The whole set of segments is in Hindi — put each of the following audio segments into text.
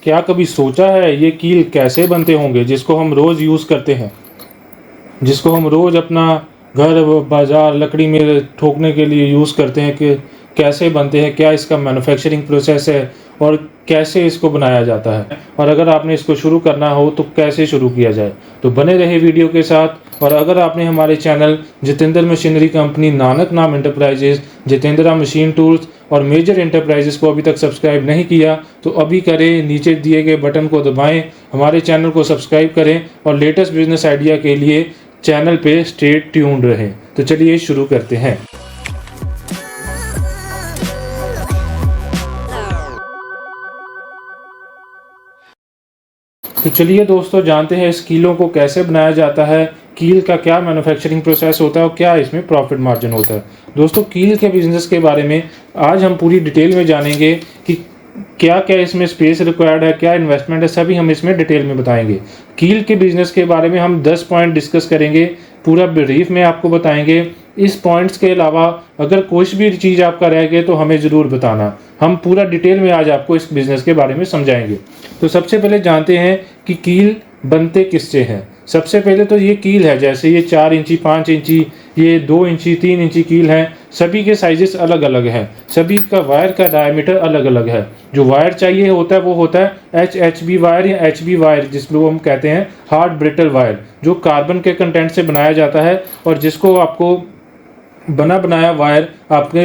क्या कभी सोचा है ये कील कैसे बनते होंगे जिसको हम रोज़ यूज़ करते हैं, जिसको हम रोज़ अपना घर बाज़ार लकड़ी में ठोकने के लिए यूज़ करते हैं कि कैसे बनते हैं, क्या इसका मैन्युफैक्चरिंग प्रोसेस है और कैसे इसको बनाया जाता है, और अगर आपने इसको शुरू करना हो तो कैसे शुरू किया जाए। तो बने रहे वीडियो के साथ। और अगर आपने हमारे channel Jitendra machinery company, Nanak नाम एंटरप्राइजेज, जितेंद्रा मशीन टूल्स और मेजर एंटरप्राइजेस को अभी तक सब्सक्राइब नहीं किया तो अभी करें, नीचे दिए गए बटन को दबाएं, हमारे चैनल को सब्सक्राइब करें और लेटेस्ट बिजनेस आइडिया के लिए चैनल पे स्टे ट्यून्ड रहें। तो चलिए शुरू करते हैं। तो चलिए दोस्तों, जानते हैं इस कीलों को कैसे बनाया जाता है, कील का क्या मैन्युफैक्चरिंग प्रोसेस होता है और क्या इसमें प्रॉफिट मार्जिन होता है। दोस्तों, कील के बिज़नेस के बारे में आज हम पूरी डिटेल में जानेंगे कि क्या क्या इसमें स्पेस रिक्वायर्ड है, क्या इन्वेस्टमेंट है, सभी हम इसमें डिटेल में बताएंगे। कील के बिज़नेस के बारे में हम 10 पॉइंट डिस्कस करेंगे, पूरा ब्रीफ में आपको बताएंगे। इस पॉइंट्स के अलावा अगर कुछ भी चीज़ आपका रह गया तो हमें ज़रूर बताना, हम पूरा डिटेल में आज आपको इस बिज़नेस के बारे में समझाएंगे। तो सबसे पहले जानते हैं कि कील बनते किससे हैं। सबसे पहले तो ये कील है, जैसे ये 4 इंची, 5 इंची, ये 2 इंची, 3 इंची कील हैं। सभी के साइजेस अलग अलग हैं, सभी का वायर का डायमीटर अलग अलग है। जो वायर चाहिए होता है वो होता है HHB वायर या HB वायर, जिसको हम कहते हैं हार्ड ब्रिटल वायर, जो कार्बन के कंटेंट से बनाया जाता है और जिसको आपको बना बनाया वायर आपके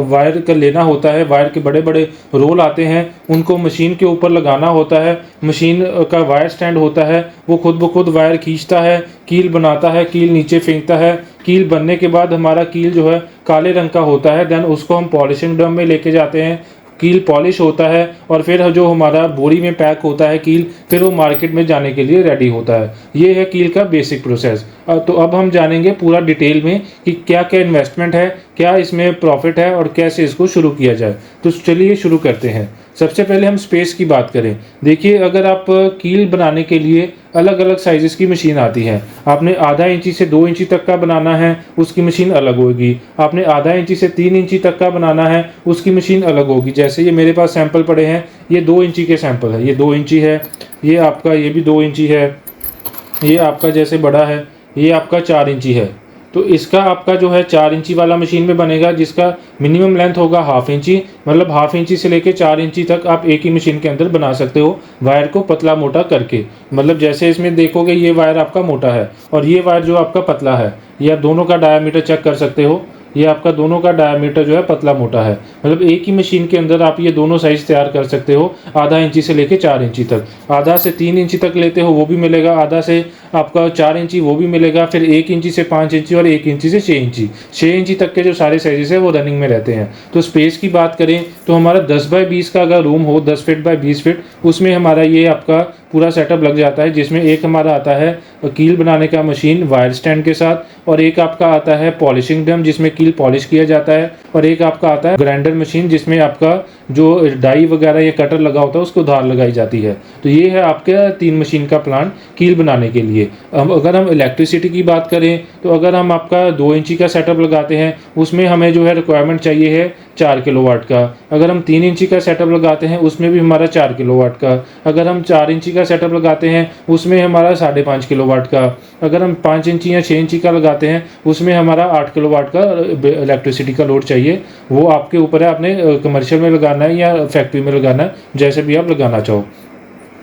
वायर का लेना होता है। वायर के बड़े बड़े रोल आते हैं, उनको मशीन के ऊपर लगाना होता है। मशीन का वायर स्टैंड होता है, वो खुद ब खुद वायर खींचता है, कील बनाता है, कील नीचे फेंकता है। कील बनने के बाद हमारा कील जो है काले रंग का होता है। देन उसको हम पॉलिशिंग ड्रम में लेके जाते हैं, कील पॉलिश होता है और फिर जो हमारा बोरी में पैक होता है कील, फिर वो मार्केट में जाने के लिए रेडी होता है। ये है कील का बेसिक प्रोसेस। तो अब हम जानेंगे पूरा डिटेल में कि क्या क्या इन्वेस्टमेंट है, क्या इसमें प्रॉफिट है और कैसे इसको शुरू किया जाए। तो चलिए शुरू करते हैं। सबसे पहले हम स्पेस की बात करें। देखिए, अगर आप कील बनाने के लिए अलग अलग साइज़ेस की मशीन आती है। आपने आधा इंची से 2 इंची तक का बनाना है, उसकी मशीन अलग होगी। आपने आधा इंची से 3 इंची तक का बनाना है, उसकी मशीन अलग होगी। जैसे ये मेरे पास सैंपल पड़े हैं, ये 2 इंची के सैंपल है। ये 2 इंची है, ये आपका ये भी 2 इंची है, ये आपका जैसे बड़ा है, ये आपका 4 इंची है। तो इसका आपका जो है 4 इंची वाला मशीन में बनेगा, जिसका मिनिमम लेंथ होगा हाफ इंची। मतलब हाफ इंची से लेके 4 इंची तक आप एक ही मशीन के अंदर बना सकते हो, वायर को पतला मोटा करके। मतलब जैसे इसमें देखोगे ये वायर आपका मोटा है और ये वायर जो आपका पतला है, ये आप दोनों का डायामीटर चेक कर सकते हो। ये आपका दोनों का डायमीटर जो है पतला मोटा है। मतलब एक ही मशीन के अंदर आप ये दोनों साइज़ तैयार कर सकते हो, आधा इंची से लेके 4 इंची तक। आधा से 3 इंची तक लेते हो वो भी मिलेगा, आधा से आपका 4 इंची वो भी मिलेगा, फिर 1 इंची से 5 इंची और 1 इंची से 6 इंची। 6 इंची तक के जो सारे साइजेस है वो रनिंग में रहते हैं। तो स्पेस की बात करें तो हमारा 10 बाई 20 का अगर रूम हो, 10 फीट बाई 20 फीट, उसमें हमारा ये आपका पूरा सेटअप लग जाता है। जिसमें एक हमारा आता है कील बनाने का मशीन वायर स्टैंड के साथ, और एक आपका आता है पॉलिशिंग ड्रम जिसमें कील पॉलिश किया जाता है, और एक आपका आता है ग्राइंडर मशीन जिसमें आपका जो डाई वगैरह या कटर लगा होता है उसको धार लगाई जाती है। तो ये है आपके 3 मशीन का प्लान कील बनाने के लिए। अब अगर हम इलेक्ट्रिसिटी की बात करें तो अगर हम आपका 2 इंची का सेटअप लगाते हैं उसमें हमें जो है रिक्वायरमेंट चाहिए है 4 किलोवाट का। अगर हम 3 इंची का सेटअप लगाते हैं उसमें भी हमारा 4 किलोवाट का। अगर हम 4 इंची का सेटअप लगाते हैं उसमें हमारा 5.5 किलोवाट का। अगर हम 5 इंची या 6 इंची का लगाते हैं उसमें हमारा 8 किलोवाट का इलेक्ट्रिसिटी का लोड चाहिए। वो आपके ऊपर है, आपने कमर्शियल में लगाना है या फैक्ट्री में लगाना है, जैसे भी आप लगाना चाहो।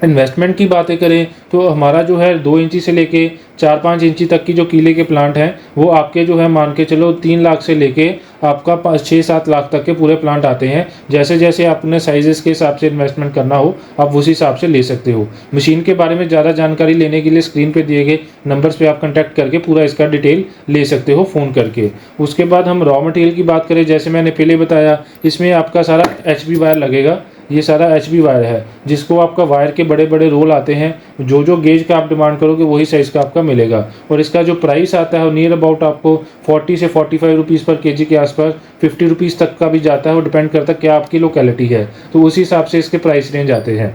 इन्वेस्टमेंट की बातें करें तो हमारा जो है 2 इंची से लेके 4-5 इंची तक की जो कीले के प्लांट हैं वो आपके जो है मान के चलो 3 लाख से लेके आपका 6-7 लाख तक के पूरे प्लांट आते हैं। जैसे जैसे आपने साइजेस के हिसाब से इन्वेस्टमेंट करना हो आप उसी हिसाब से ले सकते हो। मशीन के बारे में ज़्यादा जानकारी लेने के लिए स्क्रीन पे दिए गए नंबर्स पे आप कॉन्टैक्ट करके पूरा इसका डिटेल ले सकते हो फ़ोन करके। उसके बाद हम रॉ मटेरियल की बात करें, जैसे मैंने पहले बताया, इसमें आपका सारा HB वायर लगेगा। ये सारा HB वायर है जिसको आपका वायर के बड़े बड़े रोल आते हैं, जो गेज का आप डिमांड करोगे वही साइज़ का आपका मिलेगा। और इसका जो प्राइस आता है नियर अबाउट आपको 40 से 45 रुपीज़ पर केजी के आसपास, 50 रुपीज़ तक का भी जाता है। वो डिपेंड करता है क्या आपकी लोकेलिटी है, तो उसी हिसाब से इसके प्राइस रेंज आते हैं।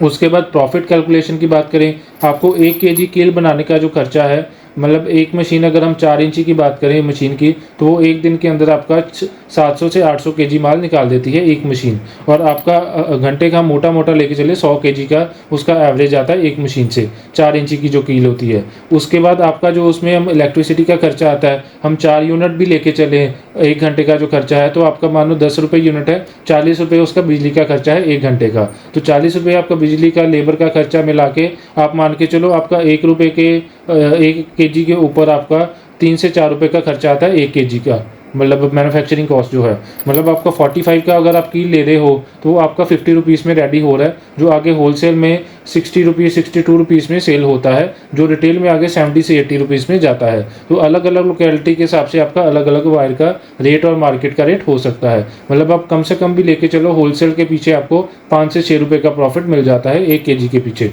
उसके बाद प्रॉफिट कैलकुलेशन की बात करें, आपको 1 केजी कील बनाने का जो खर्चा है मतलब एक मशीन अगर हम 4 इंची की बात करें मशीन की, तो वो एक दिन के अंदर आपका 700 से 800 केजी माल निकाल देती है एक मशीन। और आपका घंटे का मोटा मोटा लेके चले 100 केजी का उसका एवरेज आता है एक मशीन से, 4 इंची की जो कील होती है। उसके बाद आपका जो उसमें हम इलेक्ट्रिसिटी का खर्चा आता है, हम 4 यूनिट भी लेके चले, एक घंटे का जो खर्चा है, तो आपका मान लो 10 रुपये यूनिट है, 40 रुपये उसका बिजली का खर्चा है एक घंटे का। तो 40 रुपये आपका बिजली का लेबर का खर्चा मिला के आप मान के चलो आपका 1 रुपये के 1 केजी के ऊपर आपका 3 से 4 रुपये का खर्चा आता है 1 केजी का, मतलब मैन्युफैक्चरिंग कॉस्ट जो है। मतलब आपका 45 का अगर आप कील ले रहे हो तो वो आपका 50 रुपीज़ में रेडी हो रहा है, जो आगे होलसेल में 60 रुपीज़ 62 रुपीज़ में सेल होता है, जो रिटेल में आगे 70 से 80 रुपीज़ में जाता है। तो अलग अलग लोकेलिटी के हिसाब से आपका अलग अलग वायर का रेट और मार्केट का रेट हो सकता है। मतलब आप कम से कम भी लेके चलो, होलसेल के पीछे आपको 5 से 6 रुपये का प्रॉफिट मिल जाता है 1 केजी के पीछे।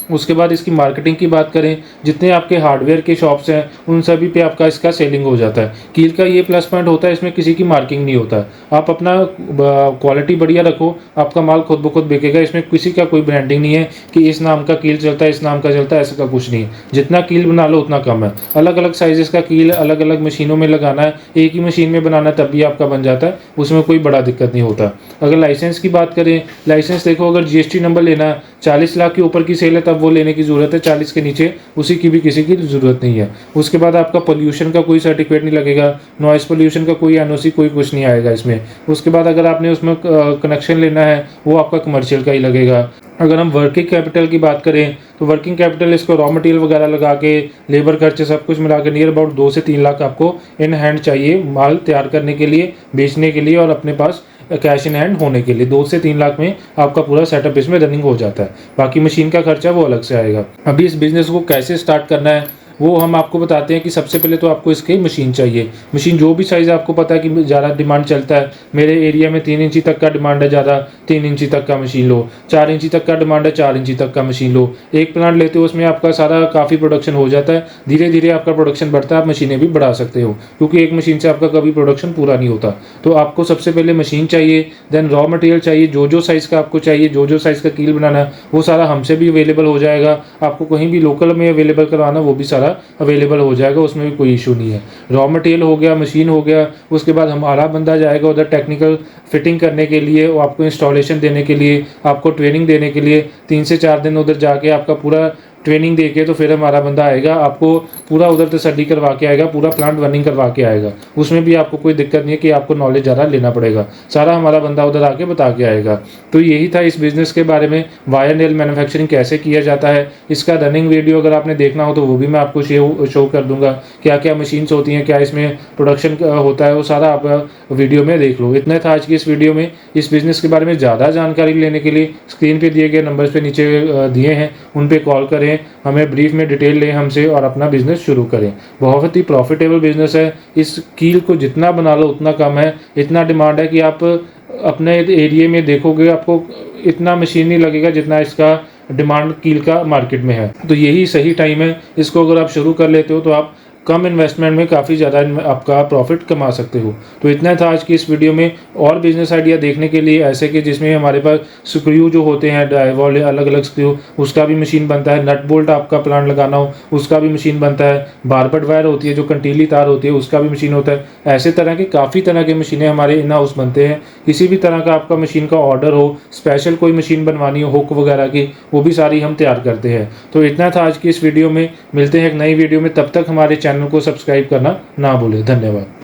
उसके बाद इसकी मार्केटिंग की बात करें, जितने आपके हार्डवेयर के शॉप्स हैं उन सभी पे आपका इसका सेलिंग हो जाता है। कील का ये प्लस पॉइंट होता है, इसमें किसी की मार्किंग नहीं होता। आप अपना क्वालिटी बढ़िया रखो, आपका माल खुद ब खुद बिकेगा। इसमें किसी का कोई ब्रांडिंग नहीं है कि इस नाम का कील चलता है, इस नाम का चलता है, ऐसा का कुछ नहीं है। जितना कील बना लो उतना कम है। अलग अलग साइजेस का कील अलग अलग मशीनों में लगाना है, एक ही मशीन में बनाना है तब भी आपका बन जाता है, उसमें कोई बड़ा दिक्कत नहीं होता। अगर लाइसेंस की बात करें, लाइसेंस देखो, अगर GST नंबर लेना है, 40 लाख के ऊपर की सेल है तब वो लेने की ज़रूरत है, 40 के नीचे उसी की भी किसी की ज़रूरत नहीं है। उसके बाद आपका पोल्यूशन का कोई सर्टिफिकेट नहीं लगेगा, नॉइस पोल्यूशन का कोई NOC कोई कुछ नहीं आएगा इसमें। उसके बाद अगर आपने उसमें कनेक्शन लेना है वो आपका कमर्शियल का ही लगेगा। अगर हम वर्किंग कैपिटल की बात करें तो वर्किंग कैपिटल इसको रॉ मटेरियल वगैरह लगा के लेबर खर्चे सब कुछ मिला के नियर अबाउट 2 से 3 लाख आपको इन हैंड चाहिए माल तैयार करने के लिए, बेचने के लिए और अपने पास कैश इन हैंड होने के लिए। 2 से 3 लाख में आपका पूरा सेटअप इसमें रनिंग हो जाता है। बाकी मशीन का खर्चा वो अलग से आएगा। अभी इस बिज़नेस को कैसे स्टार्ट करना है वो हम आपको बताते हैं कि सबसे पहले तो आपको इसकी मशीन चाहिए। मशीन जो भी साइज़ आपको पता है कि ज़्यादा डिमांड चलता है, मेरे एरिया में 3 इंची तक का डिमांड है, ज़्यादा 3 इंची तक का मशीन लो, 4 इंची तक का डिमांड है, 4 इंची तक का मशीन लो। एक प्लांट लेते हो उसमें आपका सारा काफ़ी प्रोडक्शन हो जाता है, धीरे धीरे आपका प्रोडक्शन बढ़ता है, आप मशीनें भी बढ़ा सकते हो, क्योंकि एक मशीन से आपका कभी प्रोडक्शन पूरा नहीं होता। तो आपको सबसे पहले मशीन चाहिए, देन रॉ मटेरियल चाहिए, जो साइज़ का आपको चाहिए, जो साइज़ का कील बनाना है वो सारा हमसे भी अवेलेबल हो जाएगा। आपको कहीं भी लोकल में अवेलेबल करवाना वो भी सारा अवेलेबल हो जाएगा, उसमें भी कोई इशू नहीं है। रॉ मटेरियल हो गया, मशीन हो गया, उसके बाद हमारा बंदा जाएगा उधर टेक्निकल फिटिंग करने के लिए, वो आपको इंस्टॉलेशन देने के लिए, आपको ट्रेनिंग देने के लिए 3 से 4 दिन उधर जाके आपका पूरा ट्रेनिंग देके तो फिर हमारा बंदा आएगा, आपको पूरा उधर तसल्ली करवा के आएगा, पूरा प्लांट रनिंग करवा के आएगा। उसमें भी आपको कोई दिक्कत नहीं है कि आपको नॉलेज ज़्यादा लेना पड़ेगा, सारा हमारा बंदा उधर आके बता के आएगा। तो यही था इस बिज़नेस के बारे में, वायर नेल मैन्युफैक्चरिंग कैसे किया जाता है। इसका रनिंग वीडियो अगर आपने देखना हो तो वो भी मैं आपको शो कर दूंगा, क्या क्या मशीन्स होती हैं, क्या इसमें प्रोडक्शन होता है, वो सारा आप वीडियो में देख लो। इतना था आज की इस वीडियो में। इस बिज़नेस के बारे में ज़्यादा जानकारी लेने के लिए स्क्रीन पर दिए गए नंबर्स पे नीचे दिए हैं, उन पर कॉल करें, हमें ब्रीफ में डिटेल लें हमसे और अपना बिजनेस शुरू करें। बहुत ही प्रॉफिटेबल बिजनेस है। इस कील को जितना बना लो उतना कम है, इतना डिमांड है कि आप अपने एरिया में देखोगे आपको इतना मशीन नहीं लगेगा जितना इसका डिमांड कील का मार्केट में है। तो यही सही टाइम है, इसको अगर आप शुरू कर लेते हो तो आप कम इन्वेस्टमेंट में काफ़ी ज़्यादा आपका प्रॉफिट कमा सकते हो। तो इतना था आज की इस वीडियो में। और बिजनेस आइडिया देखने के लिए ऐसे कि जिसमें हमारे पास स्क्रू जो होते हैं ड्राइव वाले अलग अलग स्क्रू, उसका भी मशीन बनता है। नट बोल्ट आपका प्लांट लगाना हो उसका भी मशीन बनता है। बारबट वायर होती है जो कंटीली तार होती है उसका भी मशीन होता है। ऐसे तरह के काफ़ी तरह के मशीनें हमारे इन हाउस बनते हैं। किसी भी तरह का आपका मशीन का ऑर्डर हो, स्पेशल कोई मशीन बनवानी हो हुक वगैरह की, वो भी सारी हम तैयार करते हैं। तो इतना था आज की इस वीडियो में। मिलते हैं एक नई वीडियो में, तब तक हमारे चैनल को सब्सक्राइब करना ना भूलें। धन्यवाद।